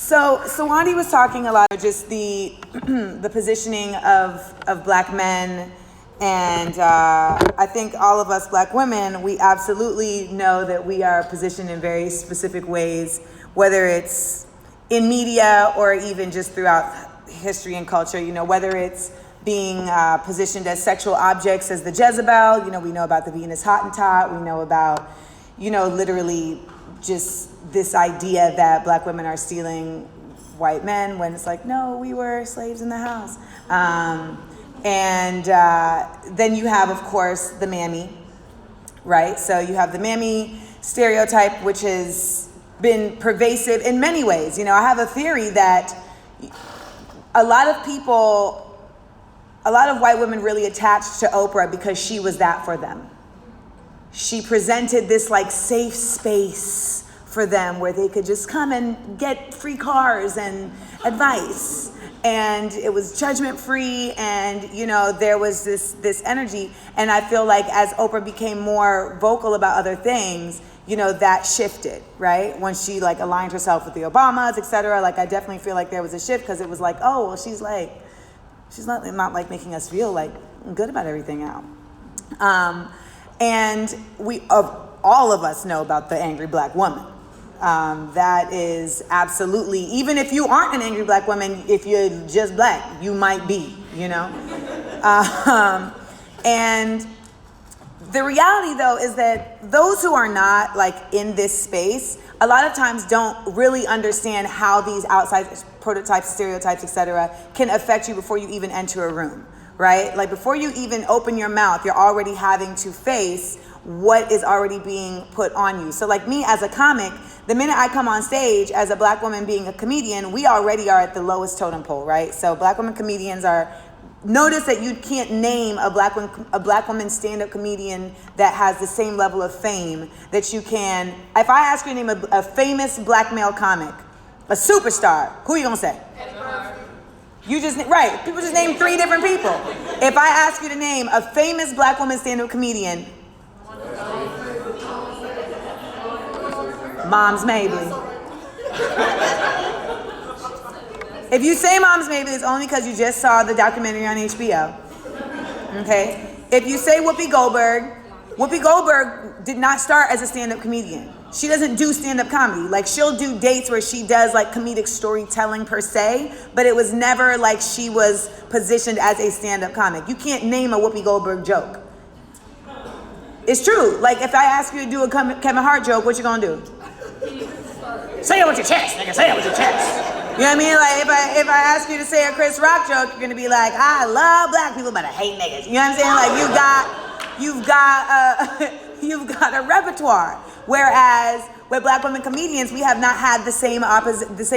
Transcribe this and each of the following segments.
So Sawandi was talking a lot of just the the positioning of black men, and I think all of us black women, we absolutely know that we are positioned in very specific ways, whether it's in media or even just throughout history and culture, whether it's being positioned as sexual objects as the Jezebel, we know about the Venus Hottentot, we know about, literally just this idea that black women are stealing white men when it's like, no, we were slaves in the house. And then you have, of course, the Mammy, right? So you have the Mammy stereotype, which has been pervasive in many ways. I have a theory that a lot of white women really attached to Oprah because she was that for them. She presented this like safe space for them where they could just come and get free cars and advice. And it was judgment free, and there was this energy. And I feel like as Oprah became more vocal about other things, that shifted, right? When she like aligned herself with the Obamas, etc. Like I definitely feel like there was a shift, because it was like, oh, well, she's not like making us feel like good about everything now. And all of us know about the angry black woman. That is absolutely, even if you aren't an angry black woman, if you're just black, you might be, and the reality though is that those who are not like in this space, a lot of times don't really understand how these outside prototypes, stereotypes, etc. can affect you before you even enter a room, right? Like before you even open your mouth, you're already having to face what is already being put on you. So like me as a comic, the minute I come on stage as a black woman being a comedian, we already are at the lowest totem pole, right? So black women comedians notice that you can't name a black woman stand-up comedian that has the same level of fame that you can. If I ask you to name a famous black male comic, a superstar, who are you gonna say? You just, right, people just name 3 different people. If I ask you to name a famous black woman stand-up comedian, Moms Mabley. If you say Moms Mabley, it's only because you just saw the documentary on HBO. Okay? If you say Whoopi Goldberg did not start as a stand-up comedian. She doesn't do stand-up comedy. Like she'll do dates where she does like comedic storytelling per se, but it was never like she was positioned as a stand-up comic. You can't name a Whoopi Goldberg joke. It's true. Like if I ask you to do a Kevin Hart joke, what you gonna do? Say it with your chest, nigga. Say it with your chest. You know what I mean? Like if I ask you to say a Chris Rock joke, you're gonna be like, I love black people, but I hate niggas. You know what I'm saying? Like you've got a repertoire. Whereas with black women comedians, we have not had the same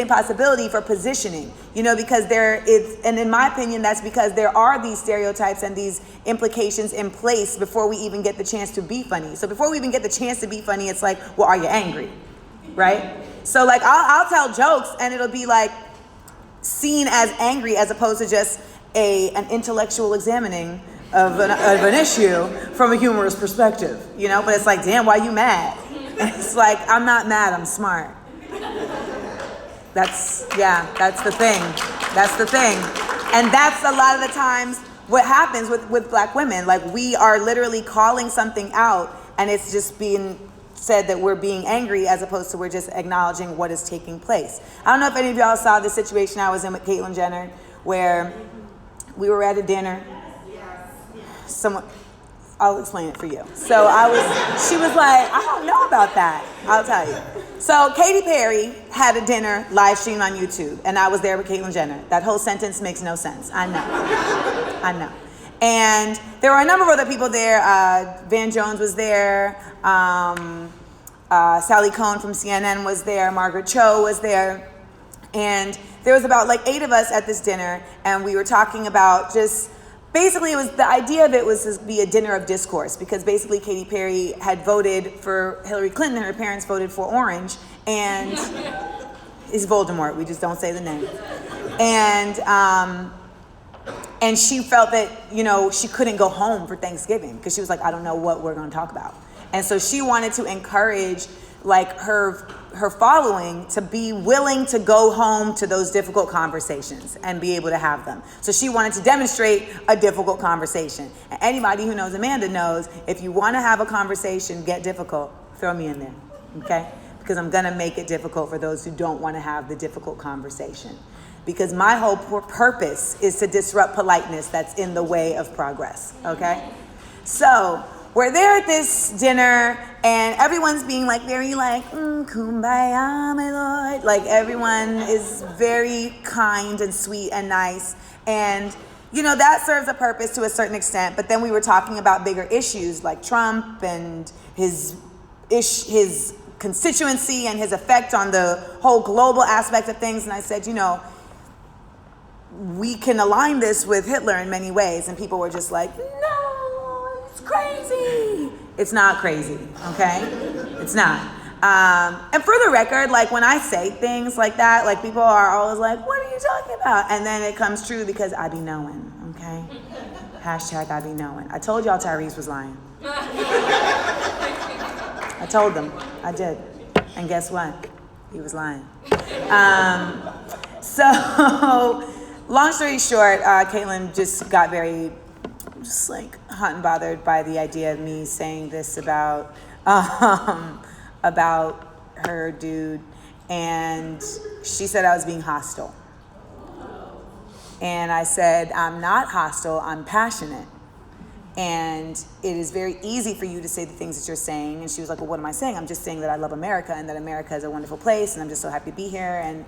possibility for positioning. Because and in my opinion, that's because there are these stereotypes and these implications in place before we even get the chance to be funny. So before we even get the chance to be funny, it's like, well, are you angry? Right? So like I'll tell jokes and it'll be like seen as angry as opposed to just an intellectual examining of an issue from a humorous perspective, but it's like, damn, why you mad? And it's like, I'm not mad, I'm smart. That's the thing. That's the thing. And that's a lot of the times what happens with black women. Like we are literally calling something out and it's just being said that we're being angry as opposed to we're just acknowledging what is taking place. I don't know if any of y'all saw the situation I was in with Caitlyn Jenner where we were at a dinner. I'll explain it for you. So she was like, I don't know about that. I'll tell you. So Katy Perry had a dinner live streamed on YouTube, and I was there with Caitlyn Jenner. That whole sentence makes no sense. I know. And there were a number of other people there. Van Jones was there. Sally Cohn from CNN was there. Margaret Cho was there. And there was about like 8 of us at this dinner, and we were talking about just basically, the idea of it was to be a dinner of discourse, because basically Katy Perry had voted for Hillary Clinton and her parents voted for Orange, and it's Voldemort, we just don't say the name. And she felt that, she couldn't go home for Thanksgiving because she was like, I don't know what we're going to talk about. And so she wanted to encourage like her following to be willing to go home to those difficult conversations and be able to have them. So she wanted to demonstrate a difficult conversation. And anybody who knows Amanda knows, if you want to have a conversation get difficult, throw me in there, okay? Because I'm going to make it difficult for those who don't want to have the difficult conversation. Because my whole purpose is to disrupt politeness that's in the way of progress, okay? So we're there at this dinner, and everyone's being like very like, kumbaya, my lord. Like everyone is very kind and sweet and nice. And, you know, that serves a purpose to a certain extent. But then we were talking about bigger issues like Trump and his constituency and his effect on the whole global aspect of things. And I said, you know, we can align this with Hitler in many ways. And people were just like, no, it's crazy. It's not crazy, okay? It's not. And for the record, like when I say things like that, like people are always like, what are you talking about? And then it comes true because I be knowing, okay? Hashtag I be knowing. I told y'all Tyrese was lying. I told them, I did. And guess what? He was lying. So long story short, Caitlin just got very just like hot and bothered by the idea of me saying this about her dude, and she said I was being hostile. And I said, I'm not hostile, I'm passionate. And it is very easy for you to say the things that you're saying. And she was like, well, what am I saying? I'm just saying that I love America and that America is a wonderful place and I'm just so happy to be here. And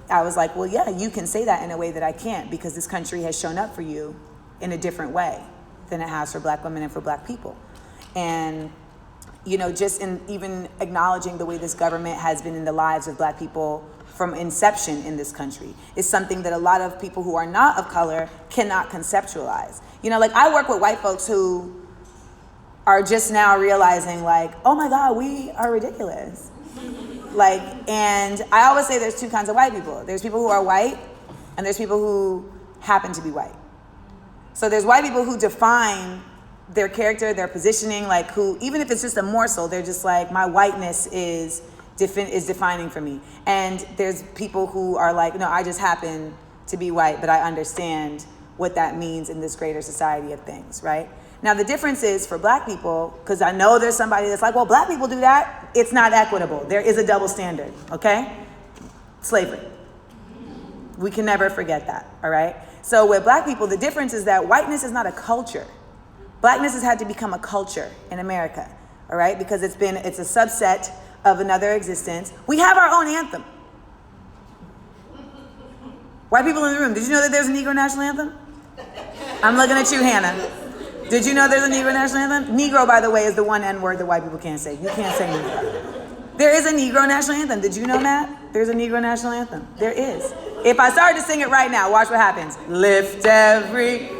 I was like, well, yeah, you can say that in a way that I can't, because this country has shown up for you in a different way than it has for Black women and for Black people. And, you know, just in even acknowledging the way this government has been in the lives of Black people from inception in this country is something that a lot of people who are not of color cannot conceptualize. You know, like I work with white folks who are just now realizing like, oh my God, we are ridiculous. Like, and I always say there's two kinds of white people. There's people who are white and there's people who happen to be white. So there's white people who define their character, their positioning, like who, even if it's just a morsel, they're just like, my whiteness is defining for me. And there's people who are like, no, I just happen to be white, but I understand what that means in this greater society of things, right? Now the difference is for Black people, because I know there's somebody that's like, well, Black people do that. It's not equitable. There is a double standard, okay? Slavery. We can never forget that, all right? So with Black people, the difference is that whiteness is not a culture. Blackness has had to become a culture in America, all right? Because it's a subset of another existence. We have our own anthem. White people in the room, did you know that there's a Negro national anthem? I'm looking at you, Hannah. Did you know there's a Negro national anthem? Negro, by the way, is the one N-word that white people can't say. You can't say Negro. There is a Negro national anthem. Did you know, Matt? There's a Negro national anthem. There is. If I started to sing it right now, watch what happens. Lift every voice.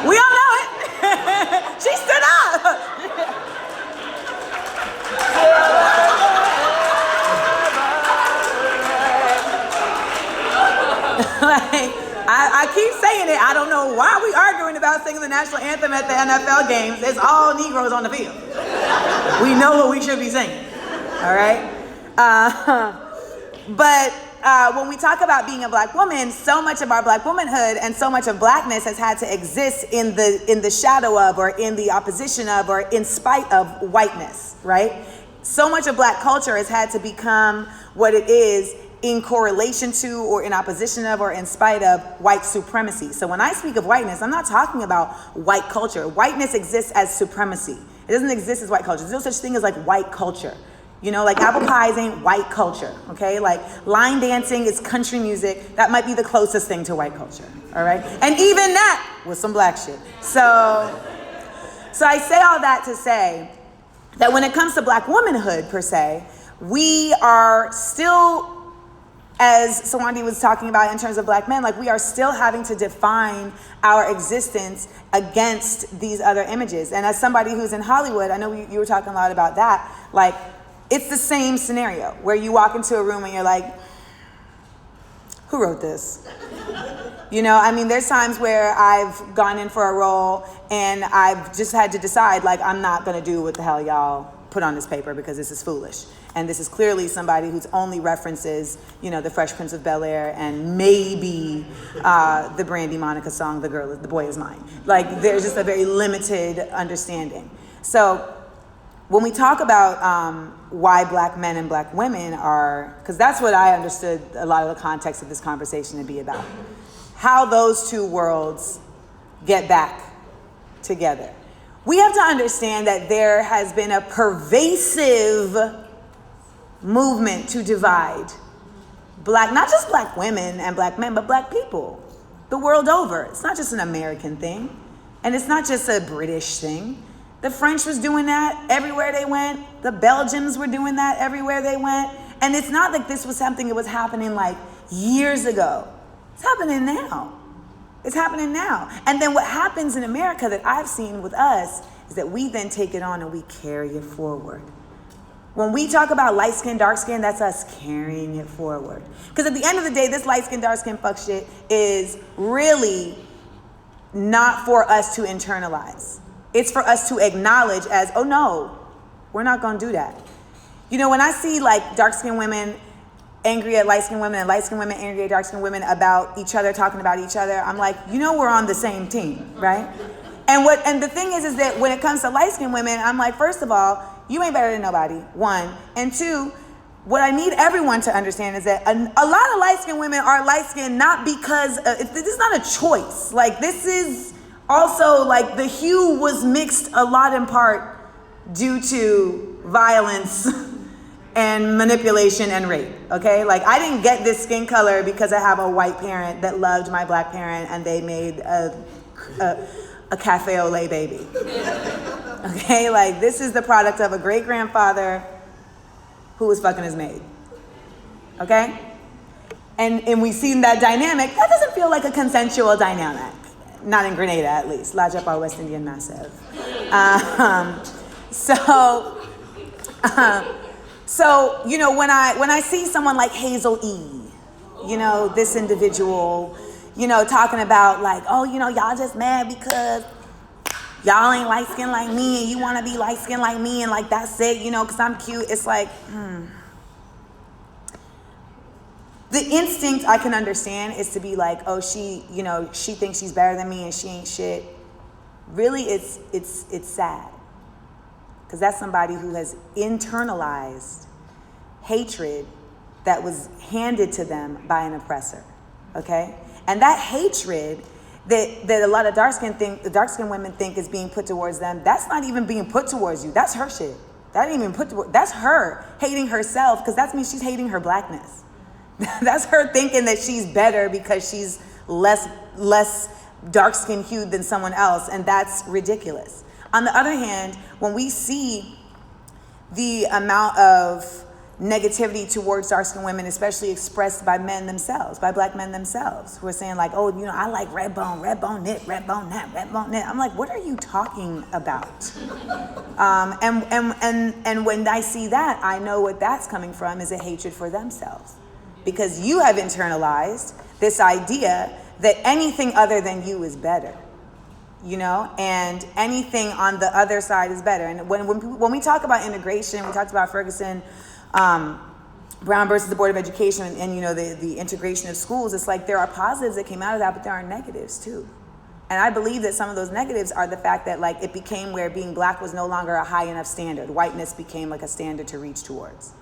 We all know it. She stood up. Like, I keep saying it. I don't know why we arguing about singing the national anthem at the NFL games. It's all Negroes on the field. We know what we should be singing. All right? But when we talk about being a Black woman, so much of our Black womanhood and so much of Blackness has had to exist in the shadow of, or in the opposition of, or in spite of whiteness, right? So much of Black culture has had to become what it is in correlation to, or in opposition of, or in spite of white supremacy. So when I speak of whiteness, I'm not talking about white culture. Whiteness exists as supremacy. It doesn't exist as white culture. There's no such thing as like white culture. You know, like apple pies ain't white culture, okay? Like line dancing is country music. That might be the closest thing to white culture, all right? And even that was some Black shit. So I say all that to say that when it comes to Black womanhood per se, we are still, as Sawandi was talking about in terms of Black men, like we are still having to define our existence against these other images. And as somebody who's in Hollywood, I know you were talking a lot about that, like it's the same scenario where you walk into a room and you're like, who wrote this? You know, I mean, there's times where I've gone in for a role and I've just had to decide, like, I'm not going to do what the hell y'all put on this paper because this is foolish. And this is clearly somebody who's only references, you know, the Fresh Prince of Bel-Air and maybe the Brandy Monica song, The Boy Is Mine. Like, there's just a very limited understanding. So when we talk about why black men and black women are, because that's what I understood a lot of the context of this conversation to be about, how those two worlds get back together. We have to understand that there has been a pervasive movement to divide not just black women and black men, but black people the world over. It's not just an American thing, and it's not just a British thing. The French was doing that everywhere they went. The Belgians were doing that everywhere they went. And it's not like this was something that was happening like years ago. It's happening now. It's happening now. And then what happens in America that I've seen with us is that we then take it on and we carry it forward. When we talk about light skin, dark skin, that's us carrying it forward. Because at the end of the day, this light skin, dark skin fuck shit is really not for us to internalize. It's for us to acknowledge as, oh no, we're not gonna do that. You know, when I see like dark skinned women angry at light skinned women and light skinned women angry at dark skinned women about each other, talking about each other, I'm like, you know, we're on the same team, right? And the thing is that when it comes to light skinned women, I'm like, first of all, you ain't better than nobody, one. And two, what I need everyone to understand is that a lot of light skinned women are light skinned not because, this is not a choice. Like, this is also like the hue was mixed a lot in part due to violence and manipulation and rape, okay? Like, I didn't get this skin color because I have a white parent that loved my black parent and they made a cafe au lait baby, okay? Like, this is the product of a great-grandfather who was fucking his maid, okay? And we seen that dynamic. That doesn't feel like a consensual dynamic. Not in Grenada, at least. La Japa West Indian Massive. So, you know, when I see someone like Hazel E., you know, this individual, you know, talking about like, oh, you know, y'all just mad because y'all ain't light skinned like me and you want to be light skinned like me and like that's it, you know, because I'm cute. It's like, The instinct I can understand is to be like, oh, she thinks she's better than me and she ain't shit. Really, it's sad. Because that's somebody who has internalized hatred that was handed to them by an oppressor, okay? And that hatred that a lot of dark-skinned women think is being put towards them, that's not even being put towards you. That's her shit. That ain't even put towards, that's her hating herself, because that means she's hating her blackness. That's her thinking that she's better because she's less dark-skinned hued than someone else, and that's ridiculous. On the other hand, when we see the amount of negativity towards dark-skinned women, especially expressed by men themselves, by black men themselves, who are saying like, oh, you know, I like red bone knit, red bone that, red bone knit. I'm like, what are you talking about? And when I see that, I know what that's coming from is a hatred for themselves. Because you have internalized this idea that anything other than you is better, you know, and anything on the other side is better. And when we talk about integration, we talked about Ferguson, Brown versus the Board of Education, and you know, the integration of schools. It's like there are positives that came out of that, but there are negatives too. And I believe that some of those negatives are the fact that like it became where being black was no longer a high enough standard. Whiteness became like a standard to reach towards.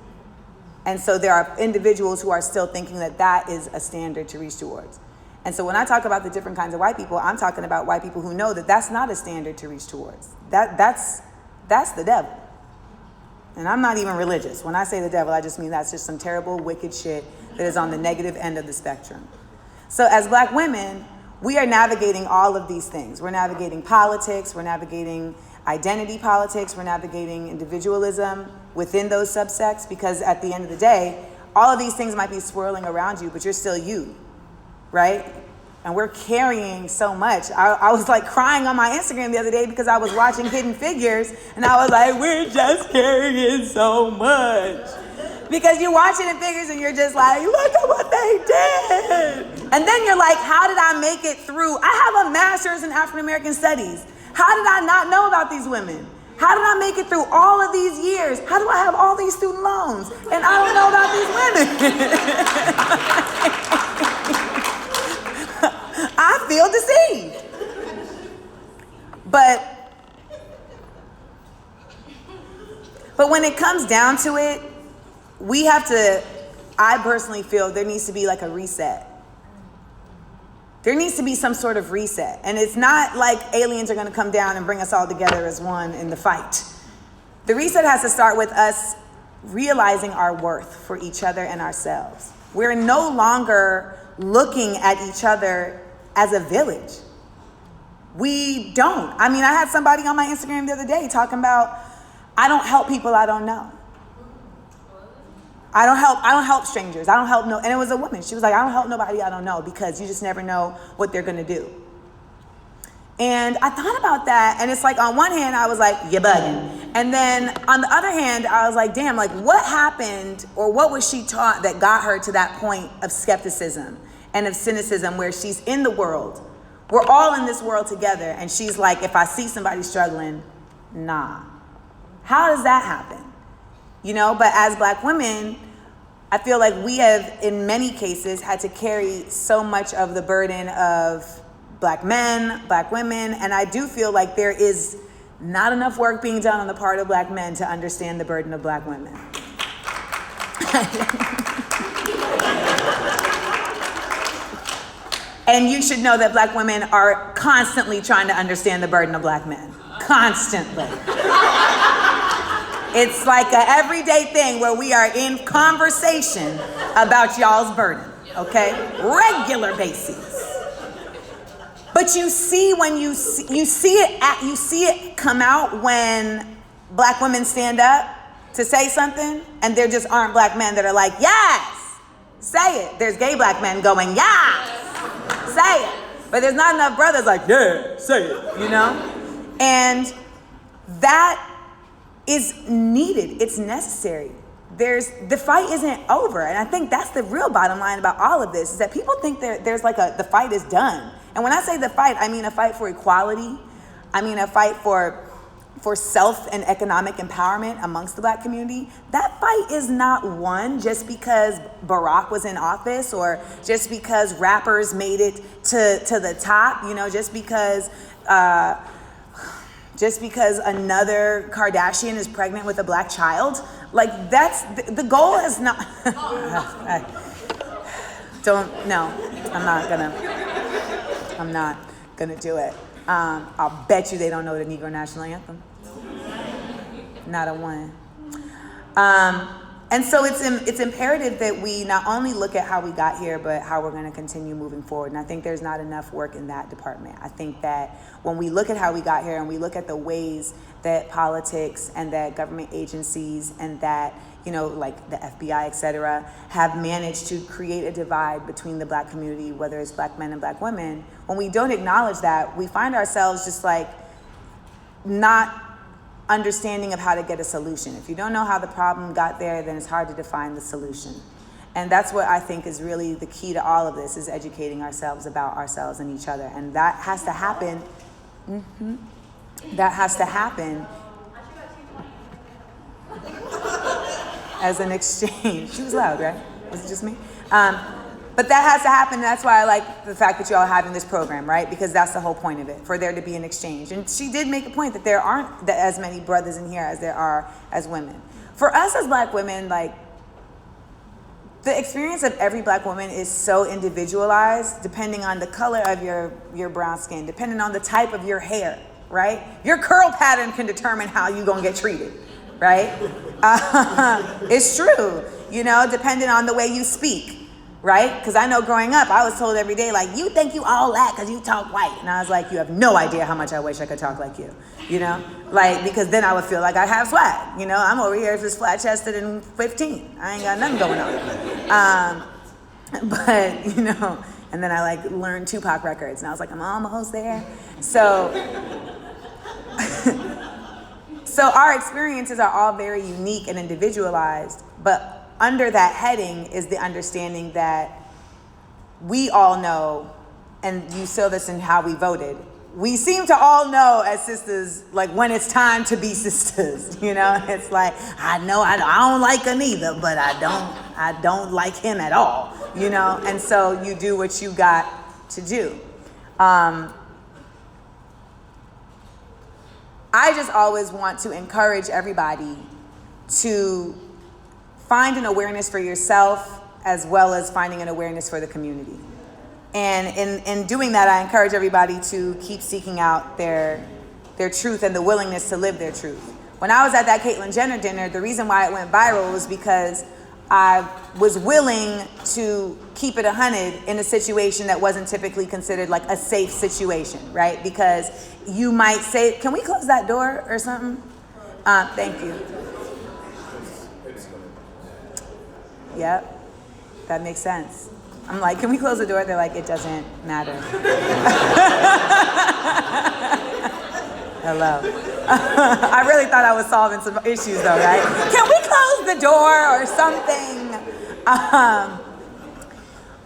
And so there are individuals who are still thinking that that is a standard to reach towards. And so when I talk about the different kinds of white people, I'm talking about white people who know that that's not a standard to reach towards. That's the devil. And I'm not even religious. When I say the devil, I just mean that's just some terrible, wicked shit that is on the negative end of the spectrum. So as black women, we are navigating all of these things. We're navigating politics, we're navigating identity politics, we're navigating individualism within those subsects, because at the end of the day, all of these things might be swirling around you, but you're still you, right? And we're carrying so much. I was like crying on my Instagram the other day because I was watching Hidden Figures, and I was like, we're just carrying so much. Because you watch it in figures and you're just like, look at what they did. And then you're like, how did I make it through? I have a master's in African American studies. How did I not know about these women? How did I make it through all of these years? How do I have all these student loans and I don't know about these women? I feel deceived. But when it comes down to it, I personally feel there needs to be like a reset. There needs to be some sort of reset. And it's not like aliens are going to come down and bring us all together as one in the fight. The reset has to start with us realizing our worth for each other and ourselves. We're no longer looking at each other as a village. We don't. I mean, I had somebody on my Instagram the other day talking about, I don't help people I don't know. I don't help strangers. I don't help and it was a woman. She was like, I don't help nobody I don't know because you just never know what they're gonna do. And I thought about that, and it's like on one hand, I was like, you're bugging. And then on the other hand, I was like, damn, like what happened or what was she taught that got her to that point of skepticism and of cynicism where she's in the world. We're all in this world together, and she's like, if I see somebody struggling, nah. How does that happen? But as Black women, I feel like we have, in many cases, had to carry so much of the burden of Black men, Black women, and I do feel like there is not enough work being done on the part of Black men to understand the burden of Black women. And you should know that Black women are constantly trying to understand the burden of Black men. Constantly. It's like an everyday thing where we are in conversation about y'all's burden, okay? Regular basis. But you see when you see it come out when Black women stand up to say something, and there just aren't Black men that are like, yes, say it. There's gay Black men going, yes, say it. But there's not enough brothers like, yeah, say it, And that is needed. It's necessary. The fight isn't over. And I think that's the real bottom line about all of this, is that people think there's like the fight is done. And when I say the fight, I mean a fight for equality. I mean a fight for self and economic empowerment amongst the Black community. That fight is not won just because Barack was in office, or just because rappers made it to the top, just because another Kardashian is pregnant with a Black child. Like, that's the goal is not. I'm not gonna do it. I'll bet you they don't know the Negro National Anthem. Not a one. And so it's imperative that we not only look at how we got here, but how we're going to continue moving forward. And I think there's not enough work in that department. I think that when we look at how we got here and we look at the ways that politics and that government agencies and that, like the FBI, et cetera, have managed to create a divide between the Black community, whether it's Black men and Black women, when we don't acknowledge that, we find ourselves just like not understanding of how to get a solution. If you don't know how the problem got there, then it's hard to define the solution. And that's what I think is really the key to all of this, is educating ourselves about ourselves and each other. And that has to happen. That has to happen as an exchange. She was loud, right? Was it just me? But that has to happen. That's why I like the fact that you all are having this program, right? Because that's the whole point of it, for there to be an exchange. And she did make a point that there aren't as many brothers in here as there are as women. For us as Black women, like, the experience of every Black woman is so individualized, depending on the color of your brown skin, depending on the type of your hair, right? Your curl pattern can determine how you're gonna get treated, right? It's true, depending on the way you speak. Right? Because I know growing up, I was told every day, like, you think you all that because you talk white. And I was like, you have no idea how much I wish I could talk like you, Like, because then I would feel like I have swag, I'm over here just flat-chested and 15. I ain't got nothing going on. But, and then I, learned Tupac records. And I was like, I'm almost there. So our experiences are all very unique and individualized. But under that heading is the understanding that we all know, and you saw this in how we voted, we seem to all know as sisters, like when it's time to be sisters, you know? It's like, I know I don't like him either, but I don't like him at all, you know? And so you do what you got to do. I just always want to encourage everybody to find an awareness for yourself as well as finding an awareness for the community. And in doing that, I encourage everybody to keep seeking out their truth and the willingness to live their truth. When I was at that Caitlyn Jenner dinner, the reason why it went viral was because I was willing to keep it 100 in a situation that wasn't typically considered like a safe situation, right? Because you might say, can we close that door or something? Thank you. Yep, that makes sense. I'm like, can we close the door? They're like, it doesn't matter. Hello. I really thought I was solving some issues though, right? Can we close the door or something?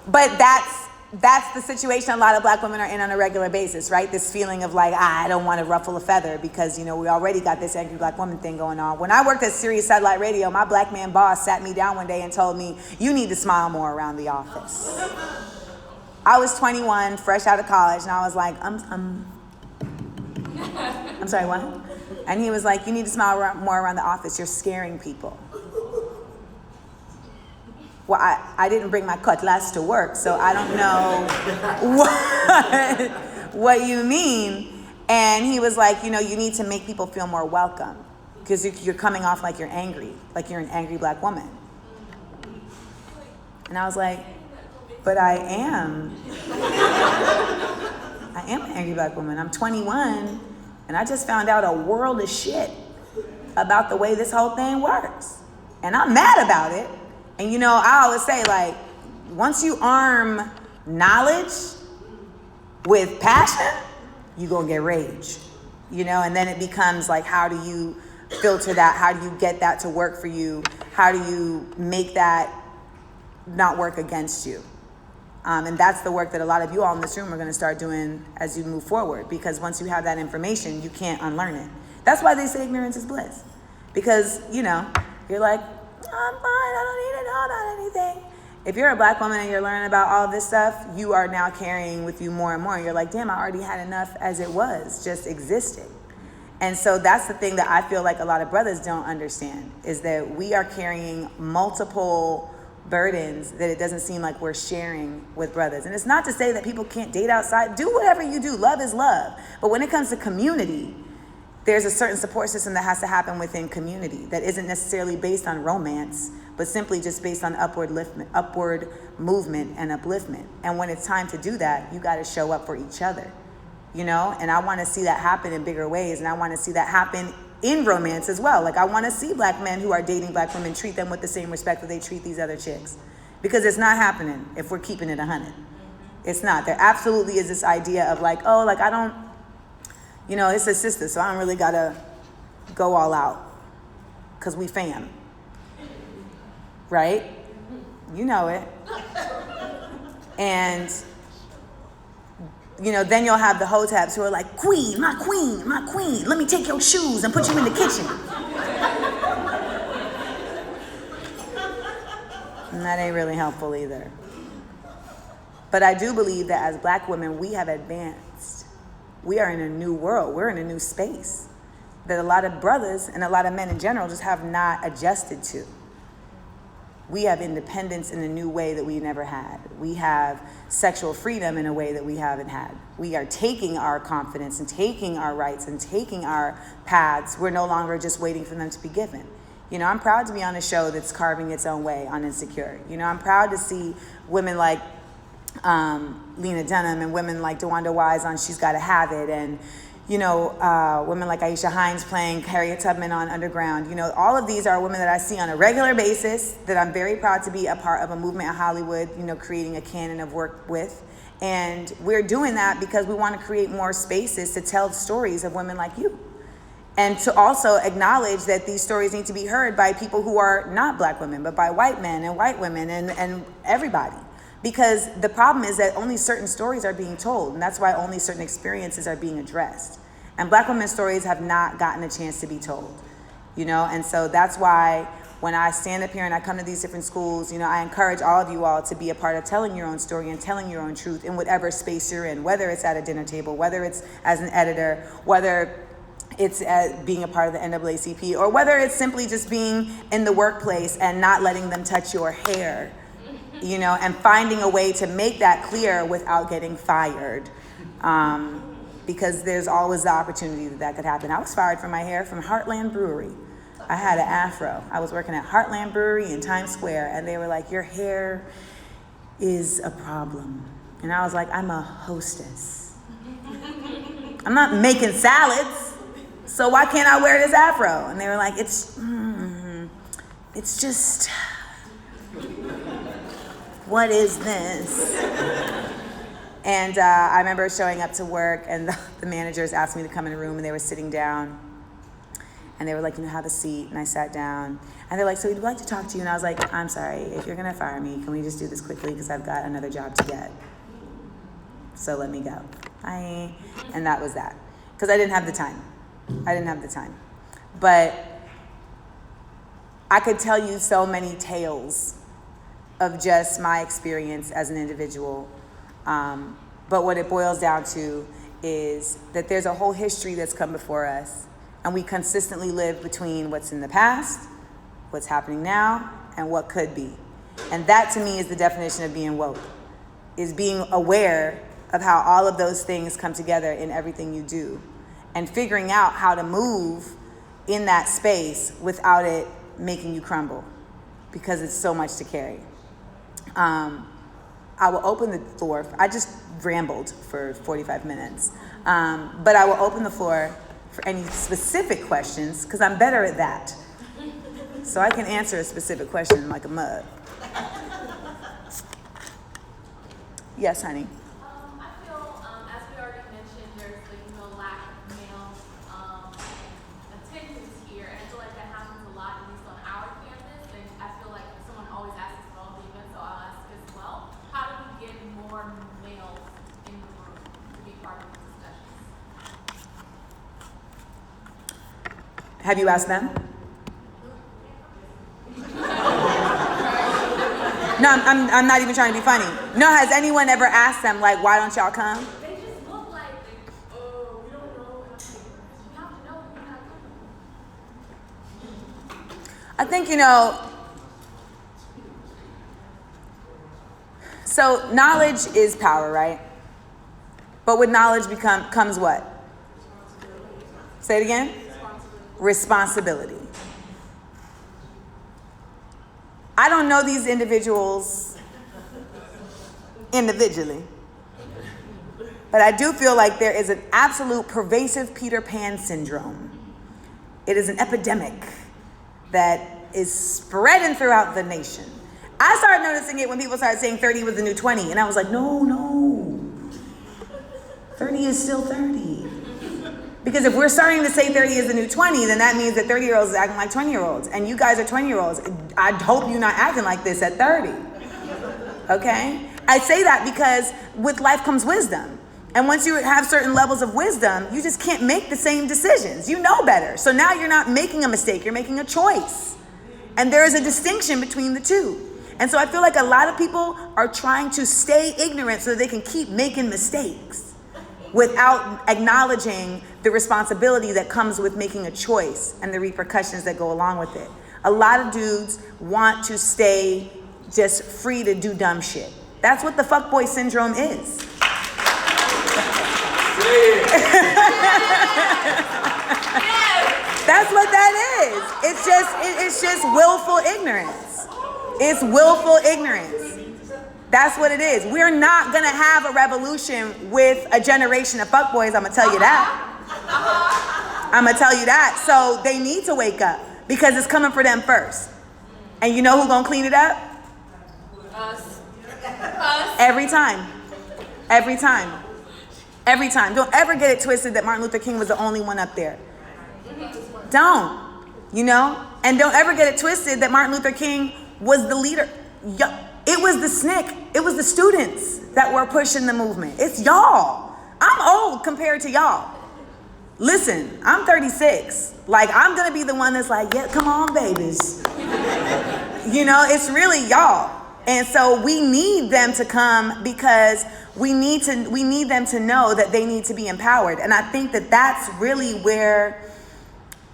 But that's the situation a lot of black women are in on a regular basis, right? This feeling of like, I don't want to ruffle a feather because, you know, we already got this angry black woman thing going on. When I worked at Sirius Satellite Radio, my black man boss sat me down one day and told me, you need to smile more around the office. I was 21, fresh out of college, and I was like, I'm sorry, what? And he was like, you need to smile more around the office. You're scaring people. Well, I didn't bring my cutlass to work, so I don't know what you mean. And he was like, you know, you need to make people feel more welcome because you're coming off like you're angry, like you're an angry black woman. And I was like, but I am. I am an angry black woman. I'm 21, and I just found out a world of shit about the way this whole thing works. And I'm mad about it. And you know, I always say, like, once you arm knowledge with passion, you're gonna get rage, you know? And then it becomes like, how do you filter that? How do you get that to work for you? How do you make that not work against you? And that's the work that a lot of you all in this room are gonna start doing as you move forward, because once you have that information, you can't unlearn it. That's why they say ignorance is bliss. Because, you know, you're like, I'm fine, I don't need to know about anything. If you're a black woman and you're learning about all this stuff, you are now carrying with you more and more. You're like, damn, I already had enough as it was, just existing. And so that's the thing that I feel like a lot of brothers don't understand, is that we are carrying multiple burdens that it doesn't seem like we're sharing with brothers. And it's not to say that people can't date outside. Do whatever you do. Love is love. But when it comes to community, there's a certain support system that has to happen within community that isn't necessarily based on romance, but simply just based on upward movement and upliftment. And when it's time to do that, you got to show up for each other, you know? And I want to see that happen in bigger ways. And I want to see that happen in romance as well. Like, I want to see black men who are dating black women treat them with the same respect that they treat these other chicks. Because it's not happening if we're keeping it 100. It's not. There absolutely is this idea of like, oh, like I don't, you know, it's a sister, so I don't really gotta go all out because we fam, right? You know it. And, you know, then you'll have the hotaps who are like, queen, my queen, let me take your shoes and put you in the kitchen. And that ain't really helpful either. But I do believe that as black women, we have advanced. We are in a new world. We're in a new space that a lot of brothers and a lot of men in general just have not adjusted to. We have independence in a new way that we never had. We have sexual freedom in a way that we haven't had. We are taking our confidence and taking our rights and taking our paths. We're no longer just waiting for them to be given. You know, I'm proud to be on a show that's carving its own way on Insecure. You know, I'm proud to see women like Lena Dunham and women like DeWanda Wise on She's Gotta Have It, and you know, women like Aisha Hines playing Harriet Tubman on Underground. You know, all of these are women that I see on a regular basis that I'm very proud to be a part of a movement in Hollywood, you know, creating a canon of work with. And we're doing that because we want to create more spaces to tell stories of women like you. And to also acknowledge that these stories need to be heard by people who are not black women, but by white men and white women and everybody. Because the problem is that only certain stories are being told, and that's why only certain experiences are being addressed. And black women's stories have not gotten a chance to be told, and so that's why when I stand up here and I come to these different schools, I encourage all of you all to be a part of telling your own story and telling your own truth in whatever space you're in, whether it's at a dinner table, whether it's as an editor, whether it's being a part of the NAACP, or whether it's simply just being in the workplace and not letting them touch your hair, and finding a way to make that clear without getting fired. Because there's always the opportunity that could happen. I was fired from my hair from Heartland Brewery. I had an afro. I was working at Heartland Brewery in Times Square, and they were like, your hair is a problem. And I was like, I'm a hostess. I'm not making salads. So why can't I wear this afro? And they were like, it's just, what is this? And I remember showing up to work, and the managers asked me to come in a room, and they were sitting down, and they were like, have a seat, and I sat down, and they're like, so we'd like to talk to you, and I was like, I'm sorry, if you're gonna fire me, can we just do this quickly, because I've got another job to get, so let me go. Bye. And that was that, because I didn't have the time. But I could tell you so many tales of just my experience as an individual. But what it boils down to is that there's a whole history that's come before us, and we consistently live between what's in the past, what's happening now, and what could be. And that to me is the definition of being woke, is being aware of how all of those things come together in everything you do, and figuring out how to move in that space without it making you crumble, because it's so much to carry. I will open the floor. I just rambled for 45 minutes. But I will open the floor for any specific questions, because I'm better at that. So I can answer a specific question like a mug. Yes, honey. I feel, as we already mentioned, there's lack of male attendance here, and I feel like that happens a lot, at least on our campus. And I feel like someone always asks about the event, so I'll ask as well. How do we get more males in the room to be part of the discussions? Have you asked them? No, I'm not even trying to be funny. No, has anyone ever asked them, like, why don't y'all come? They just look like, oh, we don't know. You have to know you're not coming. I think, so knowledge is power, right? But with knowledge comes what? Say it again? Responsibility. I don't know these individuals individually, but I do feel like there is an absolute pervasive Peter Pan syndrome. It is an epidemic that is spreading throughout the nation. I started noticing it when people started saying 30 was the new 20, and I was like, no. 30 is still 30. Because if we're starting to say 30 is the new 20, then that means that 30-year-olds is acting like 20-year-olds. And you guys are 20-year-olds. I hope you're not acting like this at 30. Okay? I say that because with life comes wisdom. And once you have certain levels of wisdom, you just can't make the same decisions. You know better. So now you're not making a mistake. You're making a choice. And there is a distinction between the two. And so I feel like a lot of people are trying to stay ignorant so they can keep making mistakes without acknowledging the responsibility that comes with making a choice and the repercussions that go along with it. A lot of dudes want to stay just free to do dumb shit. That's what the fuckboy syndrome is. That's what that is. It's just willful ignorance. It's willful ignorance. That's what it is. We're not gonna have a revolution with a generation of fuckboys, I'm gonna tell you that. I'm gonna tell you that. So they need to wake up because it's coming for them first. And you know who's gonna clean it up? Us. Every time. Don't ever get it twisted that Martin Luther King was the only one up there. Don't. You know? And don't ever get it twisted that Martin Luther King was the leader. It was the SNCC. It was the students that were pushing the movement. It's y'all. I'm old compared to y'all. Listen, I'm 36. Like, I'm going to be the one that's like, yeah, come on, babies. You know, it's really y'all. And so we need them to come because we need them to know that they need to be empowered. And I think that that's really where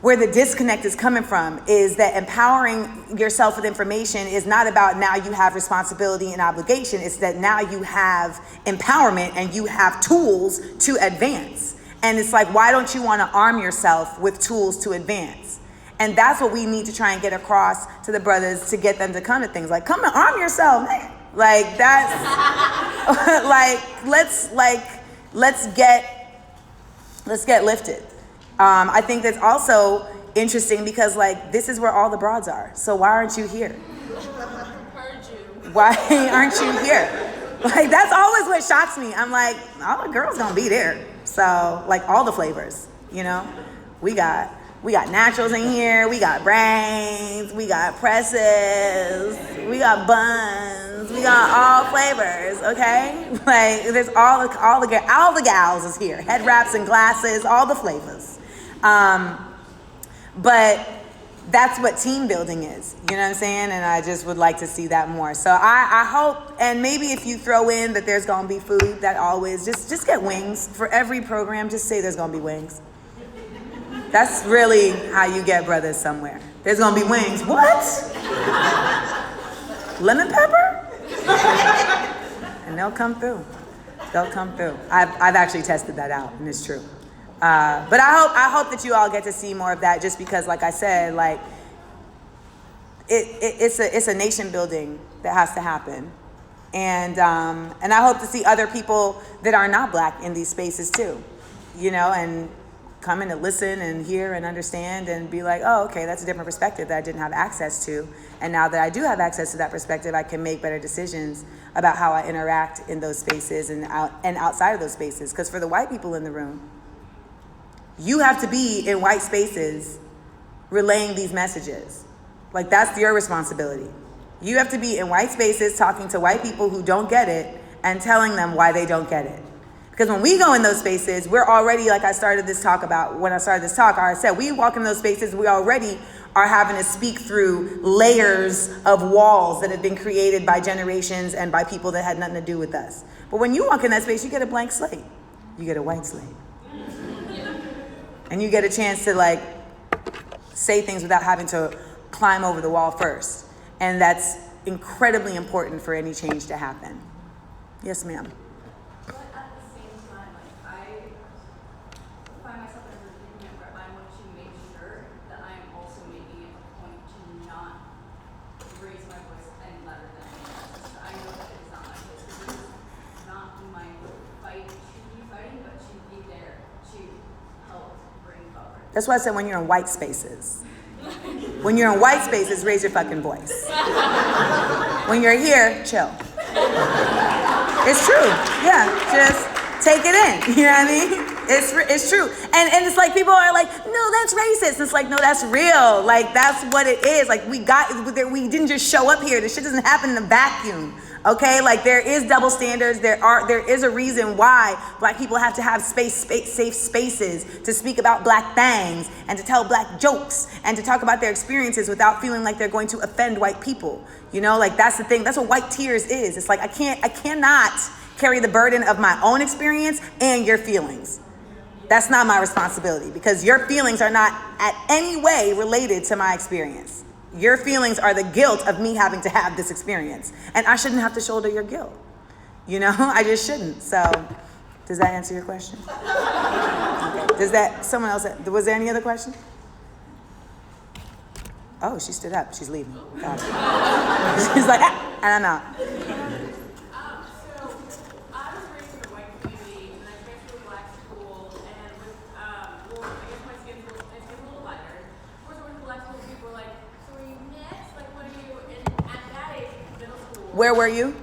the disconnect is coming from, is that empowering yourself with information is not about now you have responsibility and obligation. It's that now you have empowerment and you have tools to advance. And it's like, why don't you want to arm yourself with tools to advance? And that's what we need to try and get across to the brothers, to get them to come to things like, come and arm yourself, man. Like, that's let's get lifted. I think that's also interesting because, like, this is where all the broads are. So why aren't you here? Why aren't you here? Like, that's always what shocks me. I'm like, all the girls gonna be there. So, like, all the flavors, you know? We got naturals in here, we got brains, we got presses, we got buns, we got all flavors, okay? Like, there's all the gals is here. Head wraps and glasses, all the flavors. But that's what team building is, you know what I'm saying? And I just would like to see that more. So I hope, and maybe if you throw in that there's gonna be food, that always, just get wings. For every program, just say there's gonna be wings. That's really how you get brothers somewhere. There's gonna be wings. What? Lemon pepper? And they'll come through. They'll come through. I've actually tested that out, and it's true. But I hope that you all get to see more of that, just because, like I said, like it's a nation building that has to happen, and I hope to see other people that are not Black in these spaces too, you know, and come in to listen and hear and understand and be like, oh, okay, that's a different perspective that I didn't have access to, and now that I do have access to that perspective, I can make better decisions about how I interact in those spaces and outside of those spaces. Because for the white people in the room, you have to be in white spaces relaying these messages. Like, that's your responsibility. You have to be in white spaces talking to white people who don't get it and telling them why they don't get it. Because when we go in those spaces, we're already, like I started this talk, I said, we walk in those spaces, we already are having to speak through layers of walls that have been created by generations and by people that had nothing to do with us. But when you walk in that space, you get a blank slate. You get a white slate. And you get a chance to, like, say things without having to climb over the wall first. And that's incredibly important for any change to happen. Yes, ma'am. But at the same time, like, I find myself as a predicament where I want to make sure that I am also making it a point to not raise my voice any louder than anyone else. I know that it's not my place. This is not my fight to be fighting, but to be there to help bring forward. That's why I said when you're in white spaces. When you're in white spaces, raise your fucking voice. When you're here, chill. It's true. Yeah, just take it in. You know what I mean? It's true. And it's like people are like, no, that's racist. It's like, no, that's real. Like, that's what it is. Like, we didn't just show up here. This shit doesn't happen in a vacuum. Okay, like, there is double standards. There is a reason why Black people have to have safe spaces to speak about Black things and to tell Black jokes and to talk about their experiences without feeling like they're going to offend white people. You know, like, that's the thing. That's what white tears is. It's like, I cannot carry the burden of my own experience and your feelings. That's not my responsibility, because your feelings are not at any way related to my experience. Your feelings are the guilt of me having to have this experience. And I shouldn't have to shoulder your guilt. You know, I just shouldn't. So, does that answer your question? Okay. Someone else, was there any other question? Oh, she stood up. She's leaving. Got it. She's like, and I'm out. Where were you?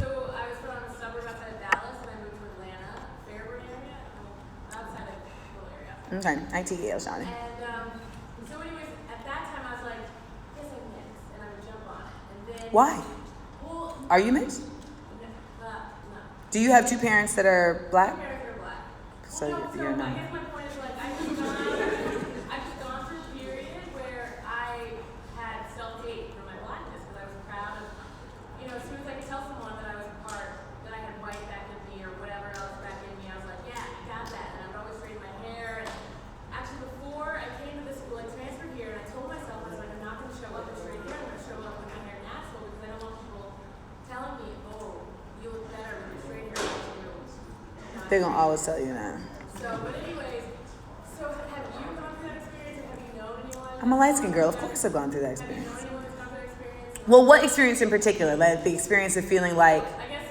So I was from a suburb outside of Dallas, and I moved to Atlanta, Fairburn area, outside of the area. Okay, ITEL, Shawnee. And Why? Well, Are you mixed? no. Do you have two parents that are black? My parents are black. So Well, no, you're I not. guess my point is like I've just gone through a period where I had self-hate for my blackness because I was proud of, as soon as I could tell someone that I was part, that I had white back in me or whatever else back in me, I was like, yeah, I got that. And I would always straighten my hair. And actually, before I came to this school, I transferred here, and I told myself, I was like, I'm not going to show up with straight hair. I'm going to show up with my hair natural because I don't want people telling me, oh, you look better with your straight hair than you do. They're gonna always tell you that. So, but anyways, so have you gone through that experience, and have you known anyone? I'm a light-skinned girl. Of course I've gone through that Have you experience. known anyone who's gone through that experience? Well, what experience in particular? Like the experience of feeling like, I guess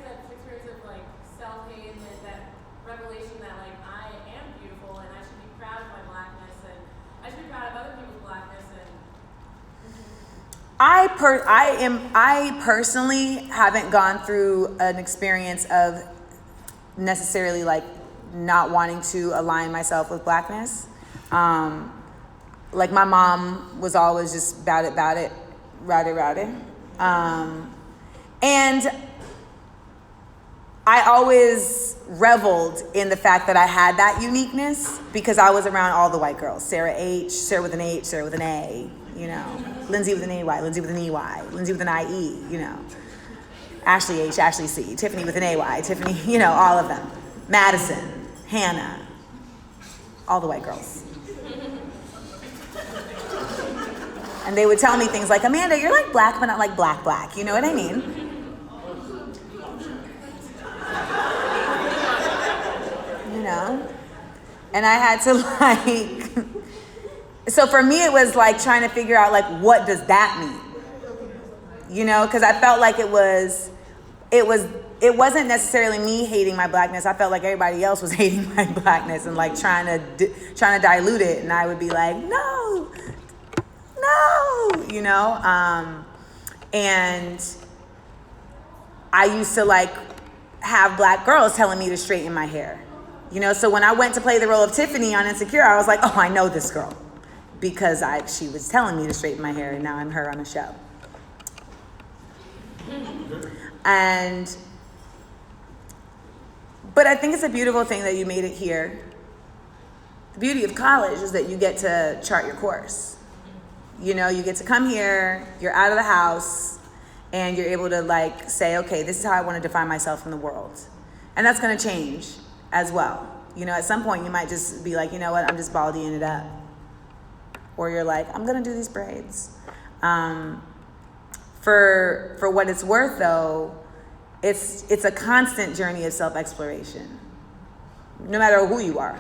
that experience of like self-hate and that revelation that like I am beautiful and I should be proud of my blackness and I should be proud of other people's blackness and. I personally haven't gone through an experience of necessarily like not wanting to align myself with blackness. Like my mom was always just about it, rowdy. And I always reveled in the fact that I had that uniqueness because I was around all the white girls. Sarah with an H, Sarah with an A, Lindsay with an AY, Lindsay with an EY, Lindsay with an IE, Ashley H, Ashley C, Tiffany with an AY, Tiffany, all of them. Madison, Hannah, all the white girls. And they would tell me things like, Amanda, you're like black, but not like black. You know what I mean? And I had to so for me it was like trying to figure out like, what does that mean? Because I felt like it wasn't necessarily me hating my blackness. I felt like everybody else was hating my blackness and like trying to dilute it. And I would be like, no. And I used to like have black girls telling me to straighten my hair. So when I went to play the role of Tiffany on Insecure, I was like, oh, I know this girl because she was telling me to straighten my hair and now I'm her on a show. But I think it's a beautiful thing that you made it here. The beauty of college is that you get to chart your course. You get to come here, you're out of the house, and you're able to like say, okay, this is how I want to define myself in the world. And that's going to change as well. At some point you might just be like, you know what, I'm just baldying it up. Or you're like, I'm going to do these braids. For what it's worth though, it's a constant journey of self-exploration. No matter who you are,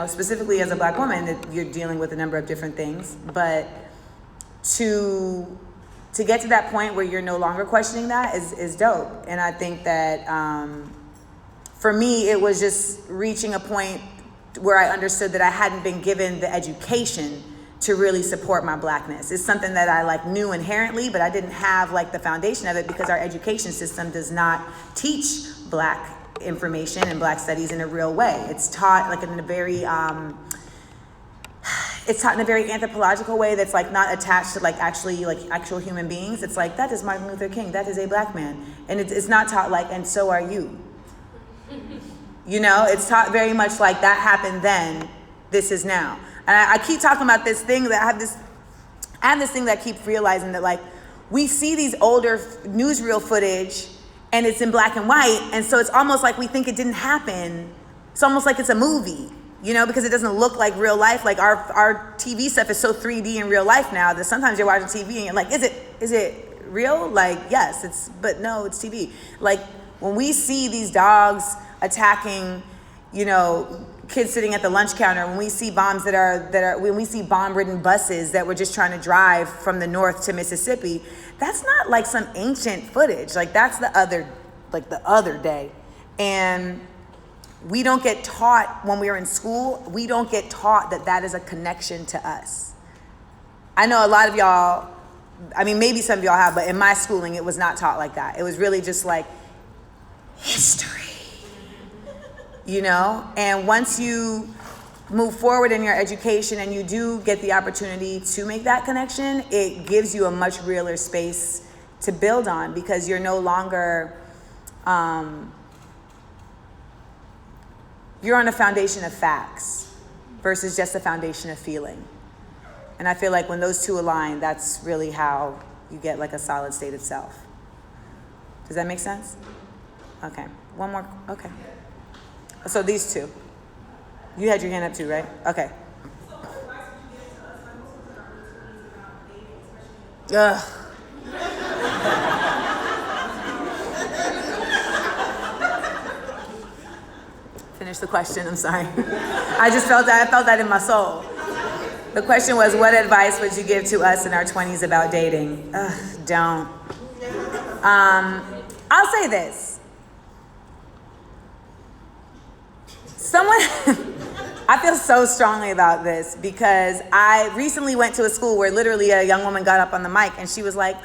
specifically as a black woman, that you're dealing with a number of different things, but to get to that point where you're no longer questioning that is dope. And I think that for me, it was just reaching a point where I understood that I hadn't been given the education to really support my blackness. It's something that I like knew inherently, but I didn't have like the foundation of it because our education system does not teach black information and black studies in a real way. It's taught like in a very anthropological way that's like not attached to like actual human beings. It's like, that is Martin Luther King, that is a black man. And it's not taught like, and so are you. It's taught very much like that happened then, this is now. And I keep talking about this thing that I have this thing that I keep realizing that like we see these older newsreel footage and it's in black and white. And so it's almost like we think it didn't happen. It's almost like it's a movie, because it doesn't look like real life. Like our TV stuff is so 3D in real life now that sometimes you're watching TV and you're like, is it real? Like, yes, but no, it's TV. Like when we see these dogs attacking, kids sitting at the lunch counter, when we see bombs when we see bomb-ridden buses that were just trying to drive from the north to Mississippi, that's not like some ancient footage. Like that's the other day. And we don't get taught when we're in school, we don't get taught that is a connection to us. I know a lot of y'all, maybe some of y'all have, but in my schooling, it was not taught like that. It was really just like history. And once you move forward in your education and you do get the opportunity to make that connection, it gives you a much realer space to build on, because you're no longer, you're on a foundation of facts versus just a foundation of feeling. And I feel like when those two align, that's really how you get like a solid state of self. Does that make sense? Okay, one more, okay. So these two. You had your hand up too, right? Okay. So what advice would you give to us? Like, most of our routines about dating, especially. Finish the question, I'm sorry. I felt that in my soul. The question was, what advice would you give to us in our 20s about dating? Don't. I'll say this. I feel so strongly about this because I recently went to a school where literally a young woman got up on the mic and she was like,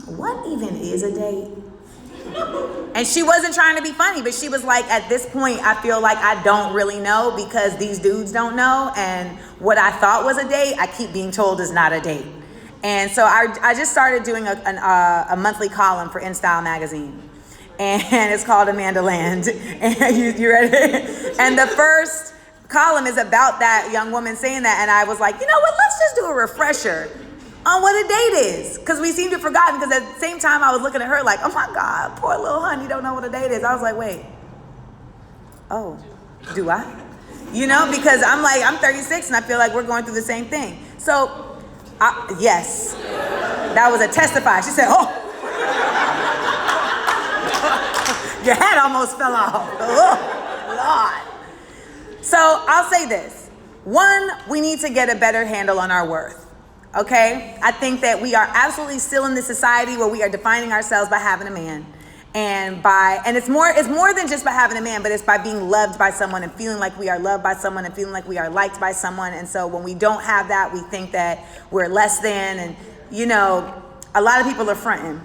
what even is a date? And she wasn't trying to be funny, but she was like, at this point, I feel like I don't really know because these dudes don't know. And what I thought was a date, I keep being told is not a date. And so I just started doing a monthly column for InStyle magazine. And it's called Amanda Land. And you ready? And the first column is about that young woman saying that. And I was like, you know what? Let's just do a refresher on what a date is. Because we seem to have forgotten. Because at the same time, I was looking at her like, oh my God, poor little honey, don't know what a date is. I was like, wait. Oh, do I? You know, because I'm 36 and I feel like we're going through the same thing. So, yes, that was a testify. She said, oh. Your head almost fell off. Oh, Lord. So I'll say this. One, we need to get a better handle on our worth. Okay? I think that we are absolutely still in this society where we are defining ourselves by having a man. And it's more than just by having a man, but it's by being loved by someone and feeling like we are loved by someone and feeling like we are liked by someone. And so when we don't have that, we think that we're less than. And, you know, a lot of people are fronting,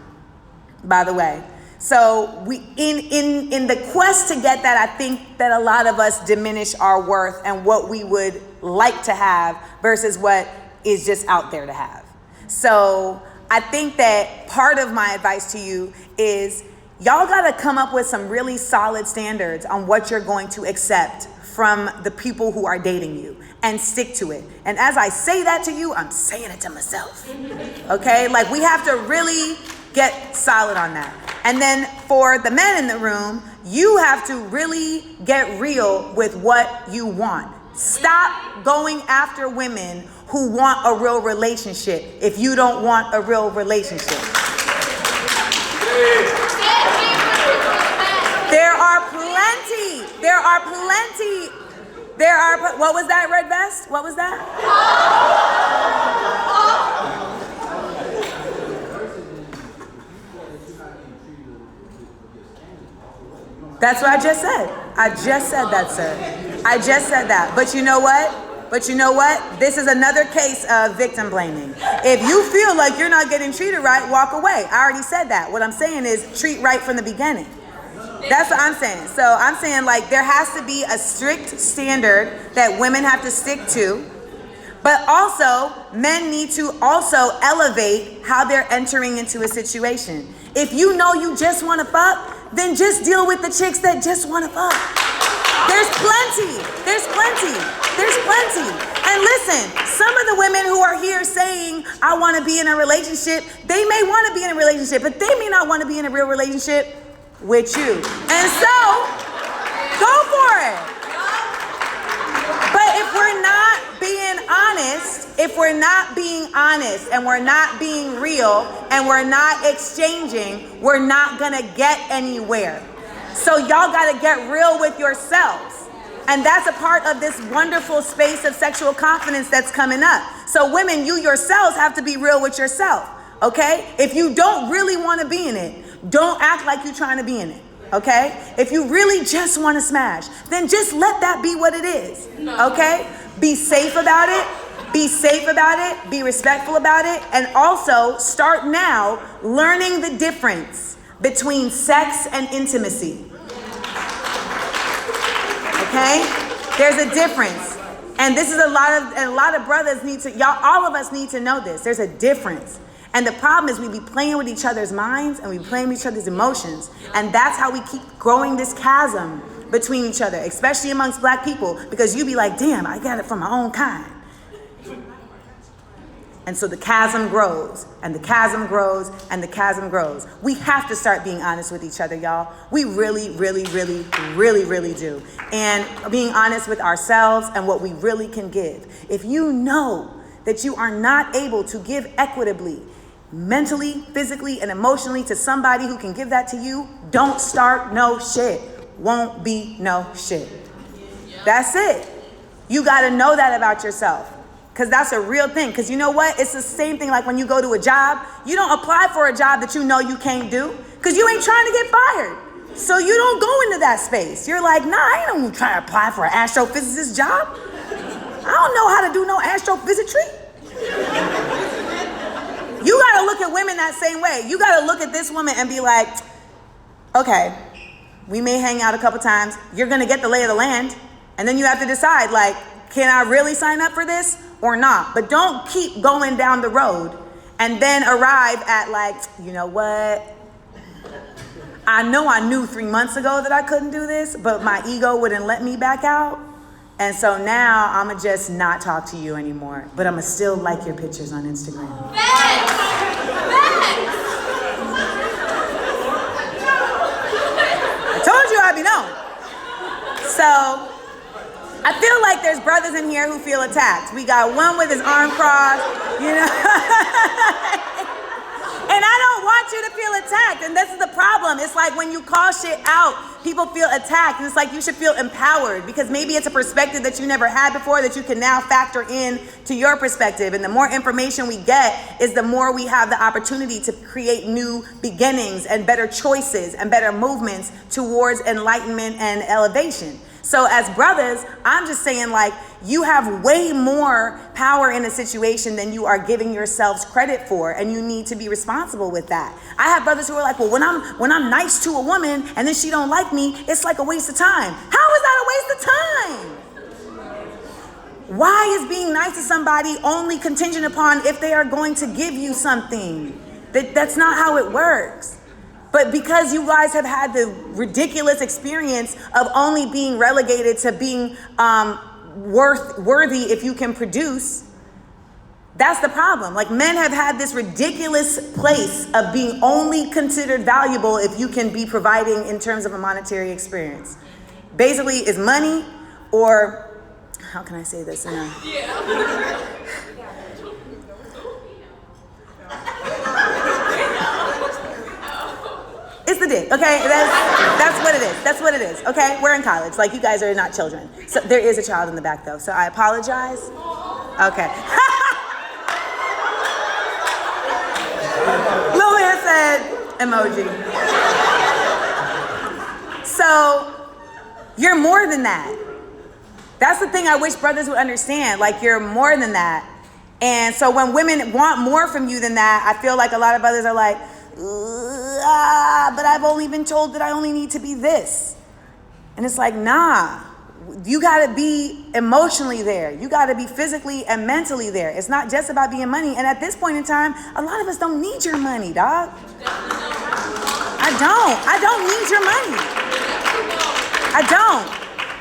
by the way. So we in the quest to get that, I think that a lot of us diminish our worth and what we would like to have versus what is just out there to have. So I think that part of my advice to you is y'all got to come up with some really solid standards on what you're going to accept from the people who are dating you and stick to it. And as I say that to you, I'm saying it to myself. Okay? Like, we have to really get solid on that. And then for the men in the room, you have to really get real with what you want. Stop going after women who want a real relationship if you don't want a real relationship. There are plenty. What was that, Red Vest? What was that? That's what I just said. I just said that, sir. I just said that. But you know what? This is another case of victim blaming. If you feel like you're not getting treated right, walk away. I already said that. What I'm saying is treat right from the beginning. That's what I'm saying. So I'm saying, like, there has to be a strict standard that women have to stick to. But also, men need to also elevate how they're entering into a situation. If you know you just want to fuck, then just deal with the chicks that just want to fuck. There's plenty. And listen, some of the women who are here saying, I want to be in a relationship, they may want to be in a relationship, but they may not want to be in a real relationship with you. And so, go for it. But if we're not being honest and we're not being real and we're not exchanging, we're not gonna get anywhere. So y'all gotta get real with yourselves. And that's a part of this wonderful space of sexual confidence that's coming up. So women, you yourselves have to be real with yourself, okay? If you don't really wanna be in it, don't act like you're trying to be in it, okay? If you really just wanna smash, then just let that be what it is, okay? Be safe about it. Be respectful about it, and also start now learning the difference between sex and intimacy. Okay? There's a difference. And this is a lot of brothers need to, y'all, all of us need to know this. There's a difference. And the problem is we be playing with each other's minds and we be playing with each other's emotions. And that's how we keep growing this chasm between each other, especially amongst black people, because you be like, damn, I got it from my own kind. And so the chasm grows, and the chasm grows, and the chasm grows. We have to start being honest with each other, y'all. We really, really, really, really, really do. And being honest with ourselves and what we really can give. If you know that you are not able to give equitably, mentally, physically, and emotionally to somebody who can give that to you, don't start no shit. Won't be no shit. That's it. You got to know that about yourself. Because that's a real thing. Because you know what? It's the same thing like when you go to a job. You don't apply for a job that you know you can't do. Because you ain't trying to get fired. So you don't go into that space. You're like, nah, I ain't gonna try to apply for an astrophysicist job. I don't know how to do no astrophysicry. You got to look at women that same way. You got to look at this woman and be like, okay, we may hang out a couple times. You're going to get the lay of the land. And then you have to decide, like, can I really sign up for this or not? But don't keep going down the road and then arrive at like, you know what? I know I knew 3 months ago that I couldn't do this, but my ego wouldn't let me back out. And so now I'm going to just not talk to you anymore. But I'm going to still like your pictures on Instagram. I told you I'd be known. So I feel like there's brothers in here who feel attacked. We got one with his arm crossed, you know. And I don't want you to feel attacked. And this is the problem. It's like when you call shit out, people feel attacked. And it's like you should feel empowered because maybe it's a perspective that you never had before that you can now factor in to your perspective. And the more information we get is the more we have the opportunity to create new beginnings and better choices and better movements towards enlightenment and elevation. So as brothers, I'm just saying, like, you have way more power in a situation than you are giving yourselves credit for, and you need to be responsible with that. I have brothers who are like, well, when I'm nice to a woman and then she don't like me, it's like a waste of time. How is that a waste of time? Why is being nice to somebody only contingent upon if they are going to give you something? That's not how it works. But because you guys have had the ridiculous experience of only being relegated to being worthy if you can produce, that's the problem. Like, men have had this ridiculous place of being only considered valuable if you can be providing in terms of a monetary experience. Basically, it's money or, how can I say this in a... It's the dick, okay? That's what it is. That's what it is, okay? We're in college. Like, you guys are not children. So there is a child in the back, though, so I apologize. Okay. Little man said emoji. So, you're more than that. That's the thing I wish brothers would understand. Like, you're more than that. And so when women want more from you than that, I feel like a lot of brothers are like, but I've only been told that I only need to be this. And it's like, nah, you gotta be emotionally there. You gotta be physically and mentally there. It's not just about being money. And at this point in time, a lot of us don't need your money, dog. I don't need your money. I don't.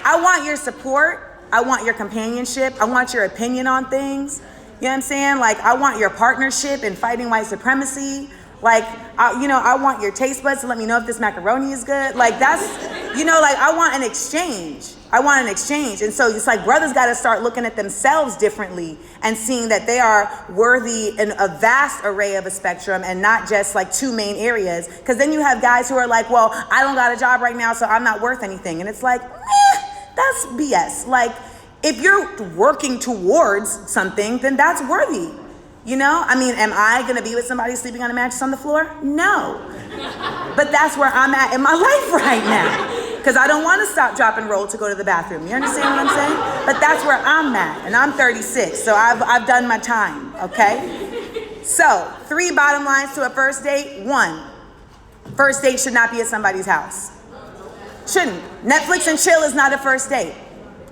I want your support. I want your companionship. I want your opinion on things. You know what I'm saying? Like, I want your partnership in fighting white supremacy. Like, I want your taste buds to let me know if this macaroni is good. Like, that's, like, I want an exchange. And so it's like brothers got to start looking at themselves differently and seeing that they are worthy in a vast array of a spectrum and not just like two main areas. Because then you have guys who are like, well, I don't got a job right now, so I'm not worth anything. And it's like, that's BS. Like, if you're working towards something, then that's worthy. Am I going to be with somebody sleeping on a mattress on the floor? No. But that's where I'm at in my life right now. Because I don't want to stop, drop, and roll to go to the bathroom. You understand what I'm saying? But that's where I'm at. And I'm 36, so I've done my time, okay? So, 3 bottom lines to a first date. 1, first date should not be at somebody's house. Shouldn't. Netflix and chill is not a first date.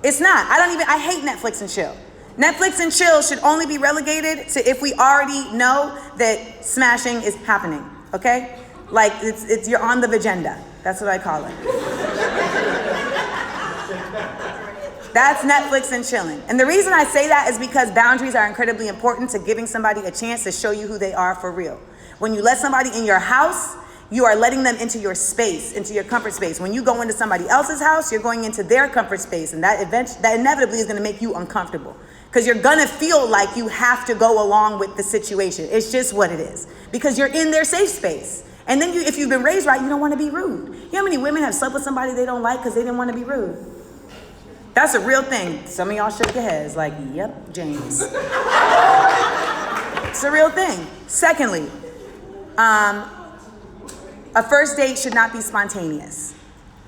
It's not. I hate Netflix and chill. Netflix and chill should only be relegated to if we already know that smashing is happening, okay? Like, it's you're on the agenda. That's what I call it. That's Netflix and chilling. And the reason I say that is because boundaries are incredibly important to giving somebody a chance to show you who they are for real. When you let somebody in your house, you are letting them into your space, into your comfort space. When you go into somebody else's house, you're going into their comfort space, and that inevitably is going to make you uncomfortable because you're going to feel like you have to go along with the situation. It's just what it is because you're in their safe space. And then if you've been raised right, you don't want to be rude. You know how many women have slept with somebody they don't like because they didn't want to be rude? That's a real thing. Some of y'all shook your heads like, yep, James. It's a real thing. Secondly, a first date should not be spontaneous,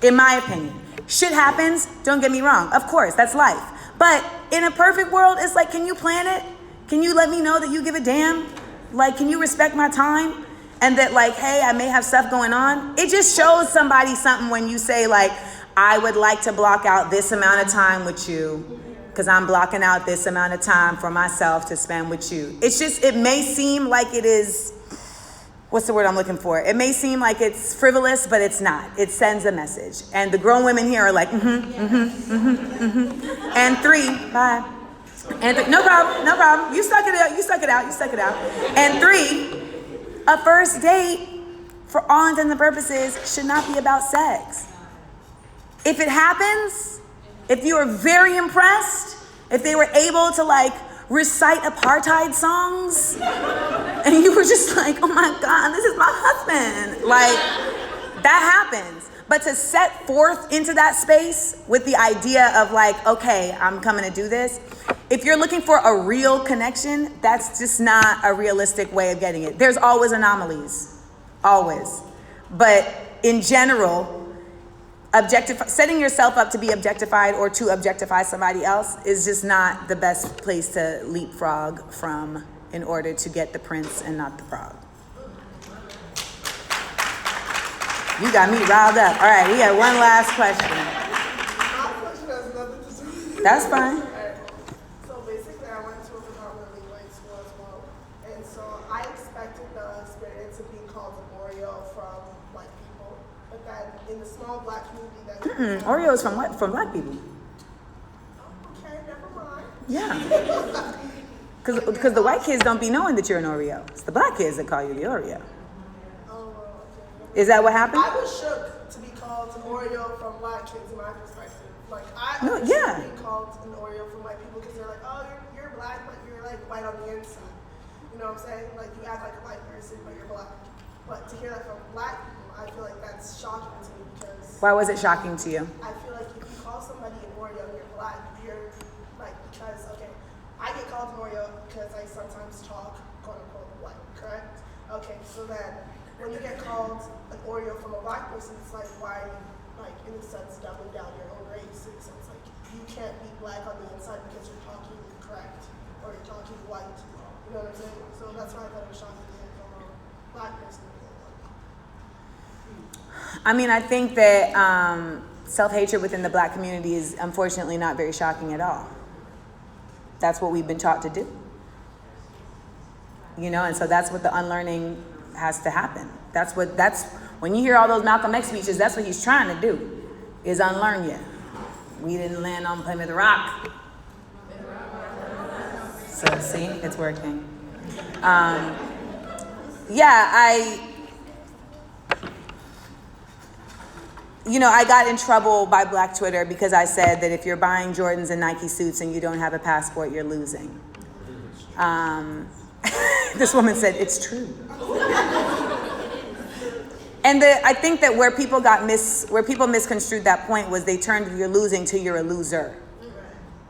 in my opinion. Shit happens, don't get me wrong. Of course, that's life. But in a perfect world, it's like, can you plan it? Can you let me know that you give a damn? Like, can you respect my time? And that like, hey, I may have stuff going on. It just shows somebody something when you say like, I would like to block out this amount of time with you because I'm blocking out this amount of time for myself to spend with you. It's just, it may seem like it is, what's the word I'm looking for? It may seem like it's frivolous, but it's not. It sends a message. And the grown women here are like, And 3, bye. And no problem. You stuck it out. And 3, a first date, for all intents and purposes, should not be about sex. If it happens, if you are very impressed, if they were able to like recite apartheid songs, and you were just like, oh my God, this is my husband. Like, that happens. But to set forth into that space with the idea of like, okay, I'm coming to do this. If you're looking for a real connection, that's just not a realistic way of getting it. There's always anomalies, always. But in general, setting yourself up to be objectified or to objectify somebody else is just not the best place to leapfrog from in order to get the prince and not the frog. You got me riled up. All right, we have one last question. My question has nothing to do with it. That's fine. So basically, I went to a predominantly white school as well, and so I expected the experience of being called an Oreo from white people, but then in the small black community that Oreo is from what? From black people. Okay, never mind. Yeah. Because the white kids don't be knowing that you're an Oreo. It's the black kids that call you the Oreo. Oh, well, okay. Is that what happened? I was shook to be called an Oreo from black kids in my perspective. Like, I No, was yeah. being called an Oreo from white people because they're like, oh, you're black, but you're like white on the inside. You know what I'm saying? Like, you act like a white person, but you're black. But to hear that from black people, I feel like that's shocking to me because Why was it shocking to you? I feel like if you call somebody an Oreo and you're black, you're like, because, okay, I get called an Oreo because I sometimes talk, quote unquote, white, correct? Okay, so then when you get called an Oreo from a black person, it's like, why are you, like, in a sense, dumbing down your own race? So it's like, you can't be black on the inside because you're talking correct or you're talking white. You know what I'm saying? So that's why I thought it was shocking to hear from a black person. I mean, I think that self-hatred within the black community is unfortunately not very shocking at all. That's what we've been taught to do. You know, and so that's what the unlearning has to happen. That's when you hear all those Malcolm X speeches, that's what he's trying to do, is unlearn you. We didn't land on Plymouth Rock. So see, it's working. I got in trouble by Black Twitter because I said that if you're buying Jordans and Nike suits and you don't have a passport, you're losing. This woman said, it's true. And I think that where people misconstrued that point was they turned you're losing to you're a loser.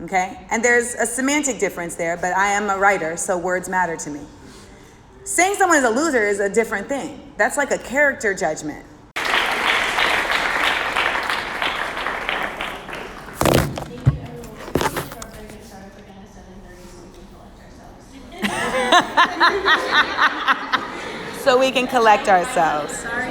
Okay? And there's a semantic difference there, but I am a writer, so words matter to me. Saying someone is a loser is a different thing. That's like a character judgment. So we can collect ourselves.